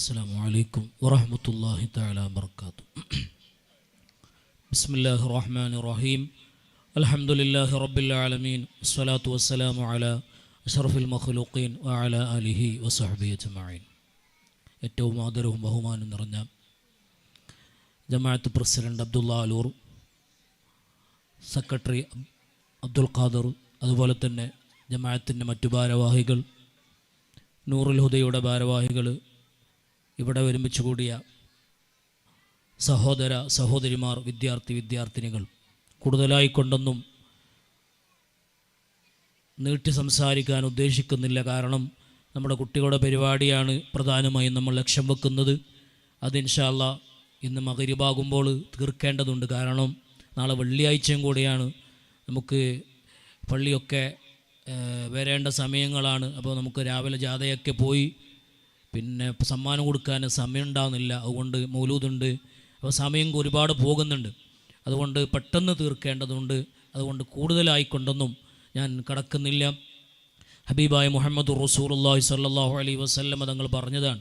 السلام عليكم ورحمة الله تعالى وبركاته. بسم الله الرحمن الرحيم. الحمد لله رب العالمين والصلاة والسلام على أشرف المخلوقين وعلى آله وصحبه أجمعين. ഏറ്റവും ആദരവും ബഹുമാനം നിറഞ്ഞ ജമാഅത്ത് പ്രസിഡന്റ് അബ്ദുള്ള അലൂർ, സെക്രട്ടറി അബ്ദുൽ ഖാദർ, അതുപോലെ തന്നെ ജമാഅത്തിൻ്റെ മറ്റു ഭാരവാഹികൾ, നൂറുൽ ഹുദയുടെ ഭാരവാഹികൾ, ഇവിടെ ഒരുമിച്ച് കൂടിയ സഹോദര സഹോദരിമാർ, വിദ്യാർത്ഥിനികൾ, കൂടുതലായി കൊണ്ടൊന്നും നീട്ടി സംസാരിക്കാൻ ഉദ്ദേശിക്കുന്നില്ല. കാരണം നമ്മുടെ കുട്ടികളുടെ പരിപാടിയാണ് പ്രധാനമായും നമ്മൾ ലക്ഷ്യം വെക്കുന്നത്. അത് ഇൻഷാ അല്ലാഹ് ഇന്ന് മഗ്‌രിബാകുമ്പോൾ തീർക്കേണ്ടതുണ്ട്. കാരണം നാളെ വെള്ളിയാഴ്ചയും കൂടിയാണ്, നമുക്ക് പള്ളിയൊക്കെ വരേണ്ട സമയങ്ങളാണ്. അപ്പോൾ നമുക്ക് രാവിലെ ജാഥയൊക്കെ പോയി പിന്നെ സമ്മാനം കൊടുക്കാൻ സമയം ഉണ്ടാകുന്നില്ല. അതുകൊണ്ട് മൗലൂദുണ്ട്, അപ്പോൾ സമയം ഒരുപാട് പോകുന്നുണ്ട്. അതുകൊണ്ട് പെട്ടെന്ന് തീർക്കേണ്ടതുണ്ട്. അതുകൊണ്ട് കൂടുതലായിക്കൊണ്ടൊന്നും ഞാൻ കടക്കുന്നില്ല. ഹബീബായ മുഹമ്മദ് റസൂലുള്ളാഹി സ്വല്ലല്ലാഹു അലൈഹി വസല്ലം തങ്ങൾ പറഞ്ഞതാണ്,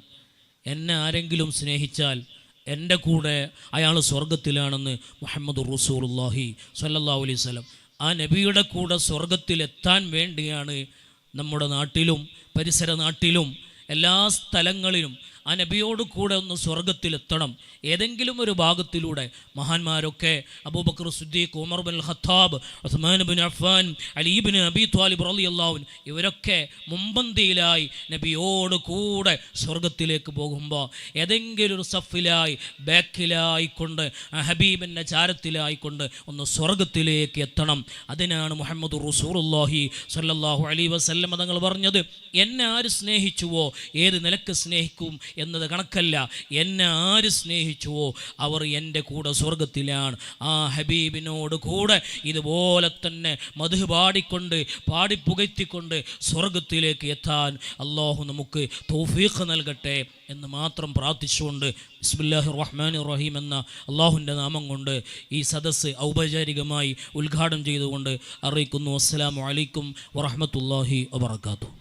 എന്നെ ആരെങ്കിലും സ്നേഹിച്ചാൽ എൻ്റെ കൂടെ അയാൾ സ്വർഗത്തിലാണെന്ന് മുഹമ്മദ് റസൂലുള്ളാഹി സ്വല്ലല്ലാഹു അലൈഹി വസല്ലം. ആ നബിയുടെ കൂടെ സ്വർഗത്തിലെത്താൻ വേണ്ടിയാണ് നമ്മുടെ നാട്ടിലും പരിസര നാട്ടിലും എല്ലാ സ്ഥലങ്ങളിലും ആ നബിയോട് കൂടെ ഒന്ന് സ്വർഗത്തിലെത്തണം. ഏതെങ്കിലും ഒരു ഭാഗത്തിലൂടെ മഹാന്മാരൊക്കെ Abu Bakr Siddique, Umar bin Khattab, Usman bin Affan, Ali bin Abi Talib റളിയല്ലാഹു അൻഹു ഇവരൊക്കെ മുമ്പന്തിയിലായി നബിയോട് കൂടെ സ്വർഗത്തിലേക്ക് പോകുമ്പോൾ ഏതെങ്കിലും ഒരു സഫിലായി ബാക്കിലായിക്കൊണ്ട് ഹബീബിൻ്റെ ചാരത്തിലായിക്കൊണ്ട് ഒന്ന് സ്വർഗത്തിലേക്ക് എത്തണം. അതിനാണ് മുഹമ്മദ് റസൂലുള്ളാഹി സ്വല്ലല്ലാഹു അലൈഹി വസല്ലം തങ്ങൾ പറഞ്ഞത്, എന്നെ ആര് സ്നേഹിച്ചുവോ, ഏത് നിലക്ക് സ്നേഹിക്കും എന്നത് കണക്കല്ല, എന്നെ ആര് സ്നേഹിച്ചുവോ അവർ എൻ്റെ കൂടെ സ്വർഗത്തിലാണ്. ആ ഹബീബിനോട് കൂടെ ഇതുപോലെ തന്നെ മദ്ഹ് പാടിപ്പുകഴ്ത്തിക്കൊണ്ട് സ്വർഗത്തിലേക്ക് എത്താൻ അല്ലാഹു നമുക്ക് തൗഫീഖ് നൽകട്ടെ എന്ന് മാത്രം പ്രാർത്ഥിച്ചുകൊണ്ട് ബിസ്മില്ലാഹിർ റഹ്മാനിർ റഹീം എന്ന അല്ലാഹുവിൻ്റെ നാമം കൊണ്ട് ഈ സദസ്സ് ഔപചാരികമായി ഉദ്ഘാടനം ചെയ്തുകൊണ്ട് അറിയിക്കുന്നു. അസ്സലാമു അലൈക്കും വറഹ്മത്തുള്ളാഹി വബറകാതുഹു.